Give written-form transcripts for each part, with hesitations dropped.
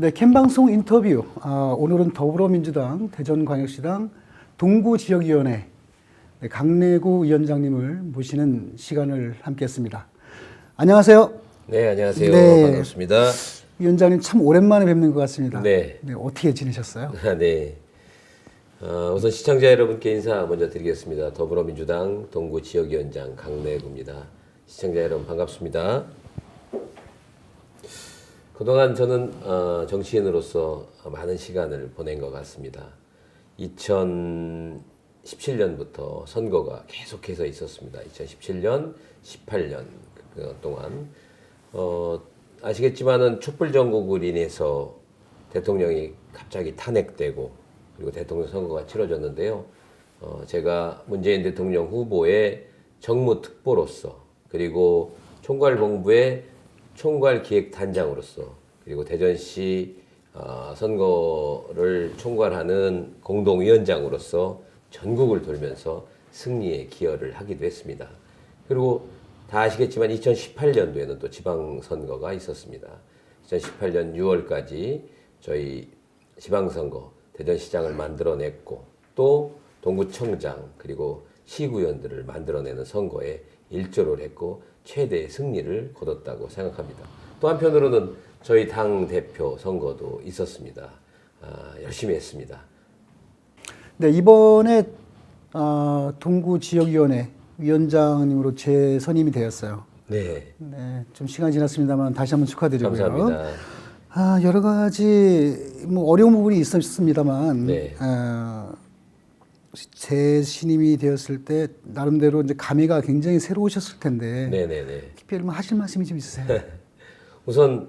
네, 캠방송 인터뷰. 오늘은 더불어민주당 대전광역시당 동구지역위원회 강내구 위원장님을 모시는 시간을 함께했습니다. 안녕하세요. 네, 안녕하세요. 네. 반갑습니다. 위원장님 참 오랜만에 뵙는 것 같습니다. 네. 네, 어떻게 지내셨어요? 네. 우선 시청자 여러분께 인사 먼저 드리겠습니다. 더불어민주당 동구지역위원장 강내구입니다. 시청자 여러분 반갑습니다. 그동안 저는 정치인으로서 많은 시간을 보낸 것 같습니다. 2017년부터 선거가 계속해서 있었습니다. 2017년, 18년 동안 아시겠지만은 촛불 전국을 인해서 대통령이 갑자기 탄핵되고 그리고 대통령 선거가 치러졌는데요. 제가 문재인 대통령 후보의 정무특보로서 그리고 총괄본부의 총괄기획단장으로서 그리고 대전시 선거를 총괄하는 공동위원장으로서 전국을 돌면서 승리에 기여를 하기도 했습니다. 그리고 다 아시겠지만 2018년도에는 또 지방선거가 있었습니다. 2018년 6월까지 저희 지방선거 대전시장을 만들어냈고 또 동구청장 그리고 시구위원들을 만들어내는 선거에 일조를 했고 최대의 승리를 거뒀다고 생각합니다. 또 한편으로는 저희 당 대표 선거도 있었습니다. 열심히 했습니다. 네, 이번에 동구지역위원회 위원장님으로 재선임이 되었어요. 네. 네, 좀 시간이 지났습니다만 다시 한번 축하드리고요. 감사합니다. 여러 가지 뭐 어려운 부분이 있었습니다만 네. 재신임이 되었을 때 나름대로 이제 감회가 굉장히 새로우셨을 텐데 네네네. 특별히 뭐 하실 말씀이 좀 있으세요? 우선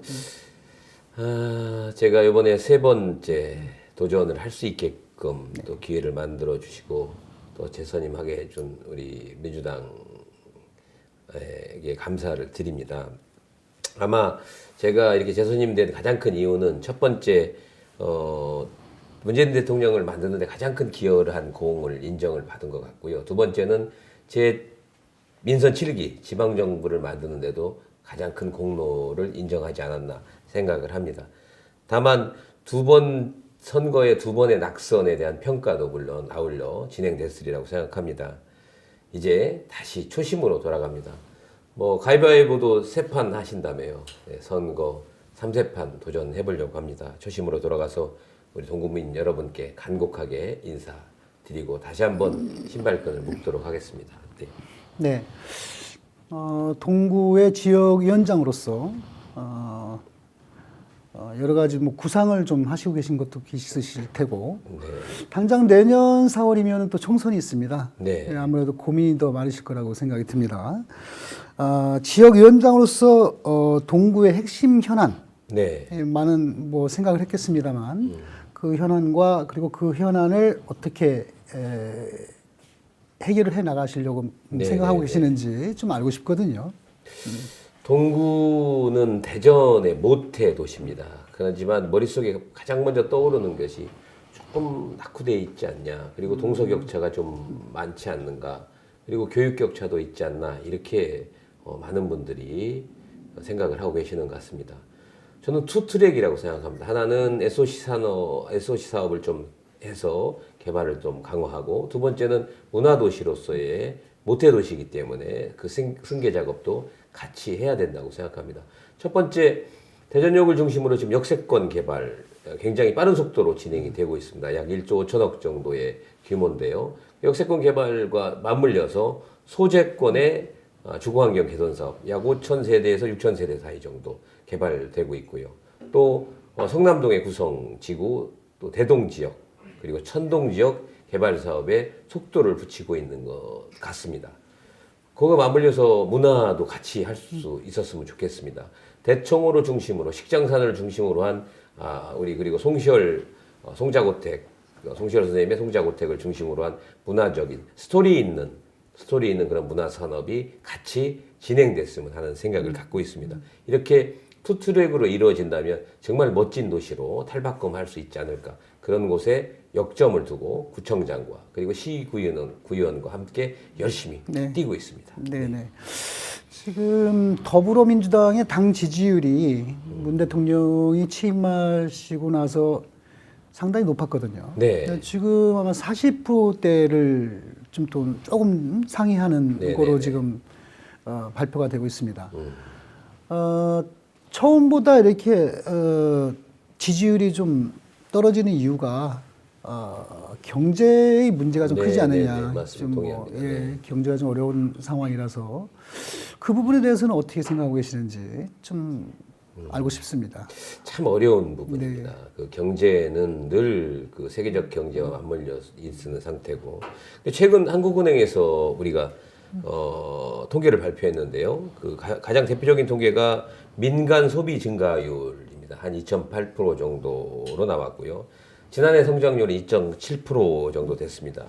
제가 이번에 세 번째 도전을 할 수 있게끔 또 기회를 만들어 주시고 또 재선임하게 해준 우리 민주당에게 감사를 드립니다. 아마 제가 이렇게 재선임된 가장 큰 이유는 첫 번째 문재인 대통령을 만드는데 가장 큰 기여를 한 공을 인정을 받은 것 같고요. 두 번째는 제 민선 7기 지방정부를 만드는데도 가장 큰 공로를 인정하지 않았나 생각을 합니다. 다만 선거의 두 번의 낙선에 대한 평가도 물론 아울러 진행됐으리라고 생각합니다. 이제 다시 초심으로 돌아갑니다. 뭐 가위바위보도 3판 하신다며요. 네, 선거 3세판 도전해보려고 합니다. 초심으로 돌아가서 우리 동국민 여러분께 간곡하게 인사드리고 다시 한번 신발끈을 묶도록 하겠습니다. 네. 네. 동구의 지역위원장으로서 여러 가지 뭐 구상을 좀 하시고 계신 것도 있으실 테고 네. 당장 내년 4월이면 또 총선이 있습니다. 네. 아무래도 고민이 더 많으실 거라고 생각이 듭니다. 지역위원장으로서 동구의 핵심 현안 네. 많은 뭐 생각을 했겠습니다만 그 현안과 그리고 그 현안을 어떻게 해결을 해 나가시려고 네, 생각하고 네, 계시는지 좀 알고 싶거든요. 동구는 대전의 모태 도시입니다. 그렇지만 머릿속에 가장 먼저 떠오르는 것이 조금 낙후되어 있지 않냐. 그리고 동서격차가 좀 많지 않는가. 그리고 교육격차도 있지 않나. 이렇게 많은 분들이 생각을 하고 계시는 것 같습니다. 저는 투 트랙이라고 생각합니다. 하나는 SOC 사업을 좀 해서 개발을 좀 강화하고 두 번째는 문화도시로서의 모태도시이기 때문에 그 승계 작업도 같이 해야 된다고 생각합니다. 첫 번째, 대전역을 중심으로 지금 역세권 개발 굉장히 빠른 속도로 진행이 되고 있습니다. 약 1조 5천억 정도의 규모인데요. 역세권 개발과 맞물려서 소재권의 주거환경 개선 사업 약 5천 세대에서 6천 세대 사이 정도 개발되고 있고요. 또 성남동의 구성지구, 또 대동지역, 그리고 천동지역 개발 사업에 속도를 붙이고 있는 것 같습니다. 그거 맞물려서 문화도 같이 할 수 있었으면 좋겠습니다. 대청호를 중심으로 식장산을 중심으로 한 우리 그리고 송시열 선생님의 송자고택을 중심으로 한 문화적인 스토리 있는 그런 문화 산업이 같이 진행됐으면 하는 생각을 갖고 있습니다. 이렇게 투트랙으로 이루어진다면 정말 멋진 도시로 탈바꿈할 수 있지 않을까. 그런 곳에 역점을 두고 구청장과 그리고 시구의원과 함께 열심히 뛰고 있습니다. 네네. 지금 더불어민주당의 당 지지율이 문 대통령이 취임하시고 나서 상당히 높았거든요. 네. 근데 지금 아마 40%대를 좀 또 조금 상회하는 네, 거로 네, 네. 지금 발표가 되고 있습니다. 처음보다 이렇게 지지율이 좀 떨어지는 이유가 경제의 문제가 좀 네, 크지 네, 않느냐. 네, 맞습니다. 좀 동의합니다. 네. 경제가 좀 어려운 상황이라서 그 부분에 대해서는 어떻게 생각하고 계시는지 좀 알고 싶습니다. 참 어려운 부분입니다. 네. 그 경제는 늘 그 세계적 경제와 맞물려 있는 상태고, 근데 최근 한국은행에서 우리가 통계를 발표했는데요. 그 가장 대표적인 통계가 민간 소비 증가율입니다. 한 2.8% 정도로 나왔고요. 지난해 성장률이 2.7% 정도 됐습니다.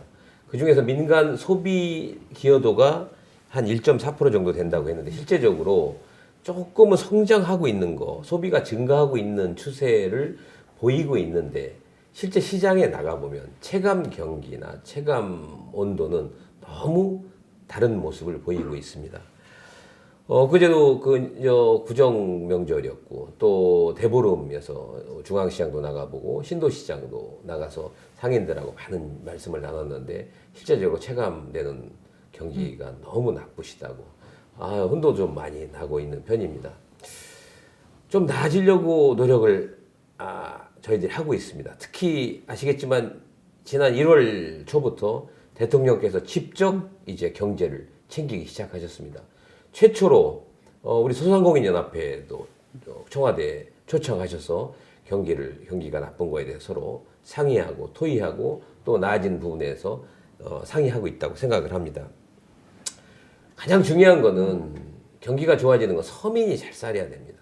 그 중에서 민간 소비 기여도가 한 1.4% 정도 된다고 했는데 실제적으로 조금은 성장하고 있는 거, 소비가 증가하고 있는 추세를 보이고 있는데 실제 시장에 나가보면 체감 경기나 체감 온도는 너무 다른 모습을 보이고 있습니다. 그제도 구정 명절이었고 또 대보름이어서 중앙시장도 나가보고 신도시장도 나가서 상인들하고 많은 말씀을 나눴는데 실제적으로 체감되는 경기가 너무 나쁘시다고 혼도 좀 많이 나고 있는 편입니다. 좀 나아지려고 노력을 저희들이 하고 있습니다. 특히 아시겠지만 지난 1월 초부터 대통령께서 직접 이제 경제를 챙기기 시작하셨습니다. 최초로 우리 소상공인연합회도 청와대에 초청하셔서 경기가 나쁜 거에 대해서 서로 상의하고 토의하고 또 나아진 부분에서 상의하고 있다고 생각을 합니다. 가장 중요한 거는 경기가 좋아지는 건 서민이 잘 살아야 됩니다.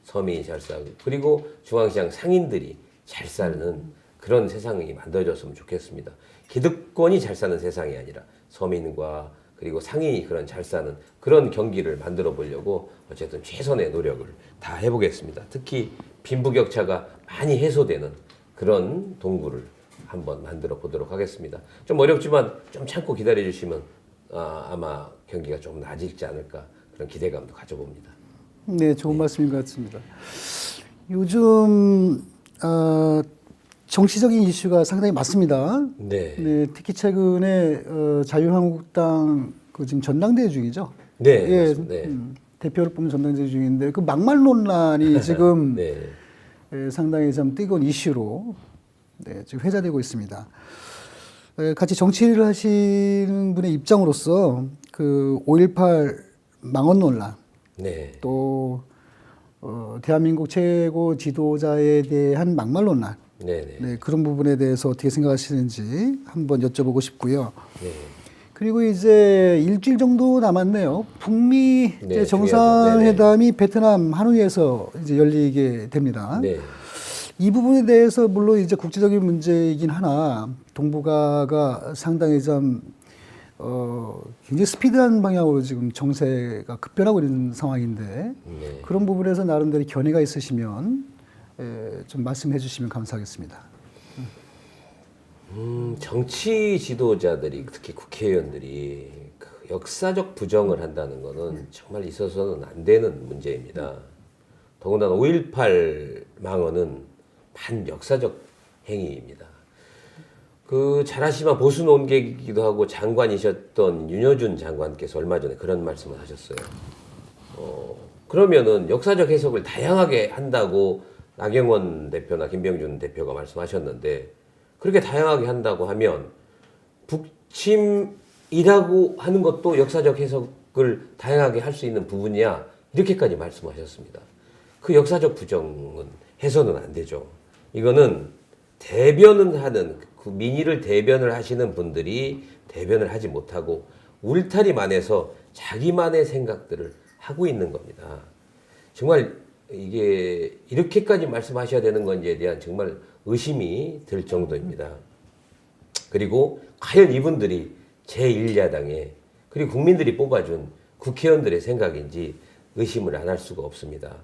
서민이 잘 살고 그리고 중앙시장 상인들이 잘 사는 그런 세상이 만들어졌으면 좋겠습니다. 기득권이 잘 사는 세상이 아니라 서민과 그리고 상인이 그런 잘 사는 그런 경기를 만들어 보려고 어쨌든 최선의 노력을 다 해보겠습니다. 특히 빈부격차가 많이 해소되는 그런 동구를 한번 만들어 보도록 하겠습니다. 좀 어렵지만 좀 참고 기다려 주시면 아마 경기가 좀 나아지지 않을까 그런 기대감도 가져봅니다. 네, 좋은 말씀인 것 같습니다. 요즘 정치적인 이슈가 상당히 많습니다. 네. 네, 특히 최근에 자유한국당 그 지금 전당대회 중이죠. 네, 예, 맞습니다. 네. 대표를 뽑는 전당대회 중인데 그 막말 논란이 지금 네. 상당히 좀 뜨거운 이슈로 지금 회자되고 있습니다. 같이 정치를 하시는 분의 입장으로서 그 5.18 망언 논란, 네. 또 대한민국 최고 지도자에 대한 막말 논란, 네. 그런 부분에 대해서 어떻게 생각하시는지 한번 여쭤보고 싶고요. 네. 그리고 이제 일주일 정도 남았네요. 북미 네, 이제 정상회담이 중요하죠. 베트남 하노이에서 이제 열리게 됩니다. 네. 이 부분에 대해서 물론 이제 국제적인 문제이긴 하나 동북아가 상당히 좀 굉장히 스피드한 방향으로 지금 정세가 급변하고 있는 상황인데 네. 그런 부분에서 나름대로 견해가 있으시면 좀 말씀해 주시면 감사하겠습니다. 정치 지도자들이 특히 국회의원들이 그 역사적 부정을 한다는 것은 정말 있어서는 안 되는 문제입니다. 더군다나 5.18 망언은 반역사적 행위입니다. 그 잘 아시지만 보수 논객이기도 하고 장관이셨던 윤여준 장관께서 얼마 전에 그런 말씀을 하셨어요. 그러면은 역사적 해석을 다양하게 한다고 나경원 대표나 김병준 대표가 말씀하셨는데 그렇게 다양하게 한다고 하면 북침이라고 하는 것도 역사적 해석을 다양하게 할 수 있는 부분이야 이렇게까지 말씀하셨습니다. 그 역사적 부정은 해서는 안 되죠. 이거는 대변은 하는 그 민의를 대변을 하시는 분들이 대변을 하지 못하고 울타리만에서 자기만의 생각들을 하고 있는 겁니다. 정말 이게 이렇게까지 말씀하셔야 되는 건지에 대한 정말 의심이 들 정도입니다. 그리고 과연 이분들이 제1야당에 그리고 국민들이 뽑아준 국회의원들의 생각인지 의심을 안 할 수가 없습니다.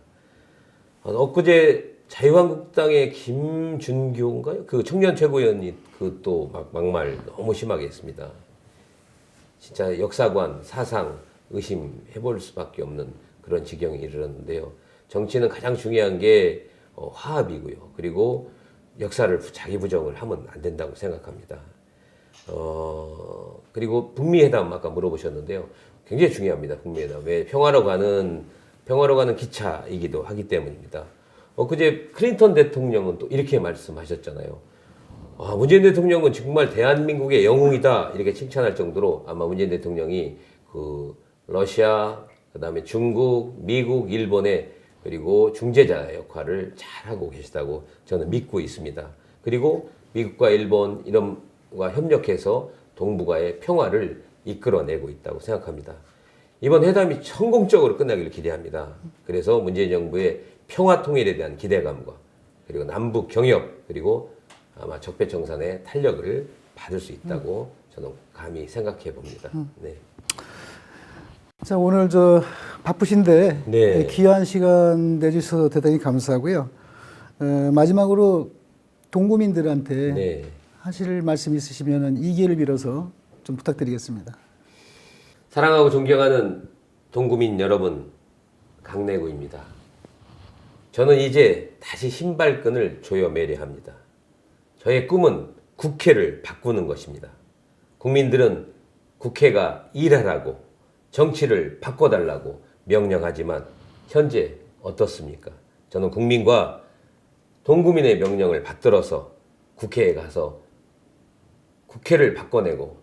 엊그제 자유한국당의 김준규인가요? 그 청년 최고위원이 그 또 막말 너무 심하게 했습니다. 진짜 역사관, 사상, 의심해 볼 수밖에 없는 그런 지경에 이르렀는데요. 정치는 가장 중요한 게 화합이고요. 그리고 역사를 자기 부정을 하면 안 된다고 생각합니다. 그리고 북미회담 아까 물어보셨는데요. 굉장히 중요합니다. 북미회담. 왜 평화로 가는 기차이기도 하기 때문입니다. 그제 클린턴 대통령은 또 이렇게 말씀하셨잖아요. 문재인 대통령은 정말 대한민국의 영웅이다 이렇게 칭찬할 정도로 아마 문재인 대통령이 그 러시아, 그다음에 중국, 미국, 일본의 그리고 중재자 역할을 잘 하고 계시다고 저는 믿고 있습니다. 그리고 미국과 일본 이런과 협력해서 동북아의 평화를 이끌어내고 있다고 생각합니다. 이번 회담이 성공적으로 끝나기를 기대합니다. 그래서 문재인 정부의 평화 통일에 대한 기대감과 그리고 남북 경협 그리고 아마 적폐청산의 탄력을 받을 수 있다고 저는 감히 생각해 봅니다. 네. 자, 오늘 바쁘신데 네. 귀한 시간 내주셔서 대단히 감사하고요. 마지막으로 동구민들한테 네. 하실 말씀 있으시면 이 기회를 빌어서 좀 부탁드리겠습니다. 사랑하고 존경하는 동구민 여러분, 강내구입니다. 저는 이제 다시 신발끈을 조여 매려 합니다. 저의 꿈은 국회를 바꾸는 것입니다. 국민들은 국회가 일하라고 정치를 바꿔달라고 명령하지만 현재 어떻습니까? 저는 국민과 동구민의 명령을 받들어서 국회에 가서 국회를 바꿔내고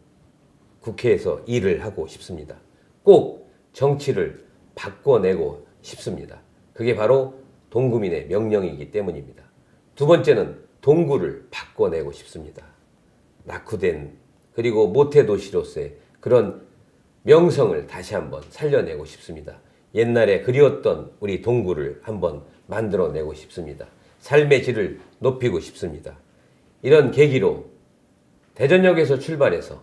국회에서 일을 하고 싶습니다. 꼭 정치를 바꿔내고 싶습니다. 그게 바로 동구민의 명령이기 때문입니다. 두 번째는 동구를 바꿔내고 싶습니다. 낙후된 그리고 모태도시로서의 그런 명성을 다시 한번 살려내고 싶습니다. 옛날에 그리웠던 우리 동구를 한번 만들어내고 싶습니다. 삶의 질을 높이고 싶습니다. 이런 계기로 대전역에서 출발해서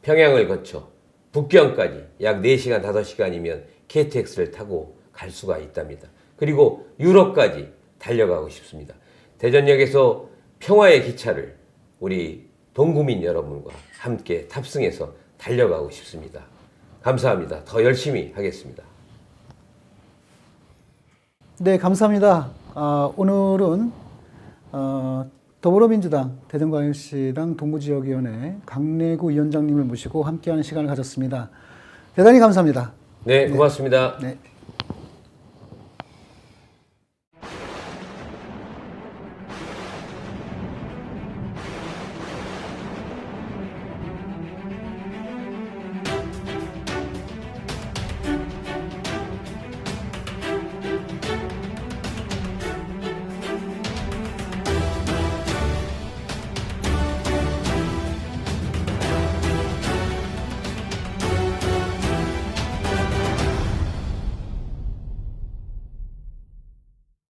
평양을 거쳐 북경까지 약 4시간, 5시간이면 KTX를 타고 갈 수가 있답니다. 그리고 유럽까지 달려가고 싶습니다. 대전역에서 평화의 기차를 우리 동구민 여러분과 함께 탑승해서 달려가고 싶습니다. 감사합니다. 더 열심히 하겠습니다. 네, 감사합니다. 오늘은 더불어민주당 대전광역시당 동구지역위원회 강내구 위원장님을 모시고 함께하는 시간을 가졌습니다. 대단히 감사합니다. 네, 고맙습니다. 네.